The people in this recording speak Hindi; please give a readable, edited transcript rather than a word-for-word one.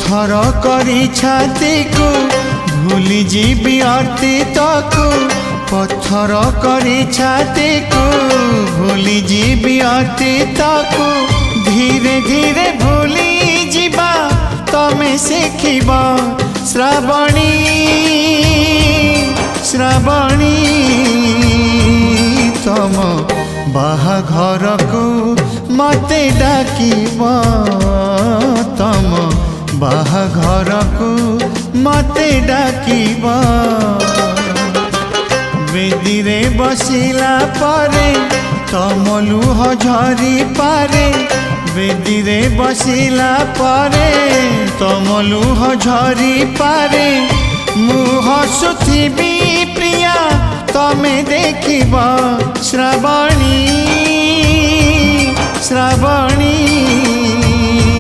पत्थर करी छाती को भूली जीवी अतीत को पत्थर करी छाती को भूली जीवी अतीत को धीरे धीरे भूली जीवा तमे शिखिबा श्रावणी श्रावणी तम बाहाघर को मते डाकिबा तम बाहाघर को मते डाकिबा वेदी रे बसिला पारे तम लुह झरी पारे वेदी रे बसिला पारे तम लुह झरी पारे मुह सुथिबी प्रिया तमे देखिबा श्रावणी श्रावणी।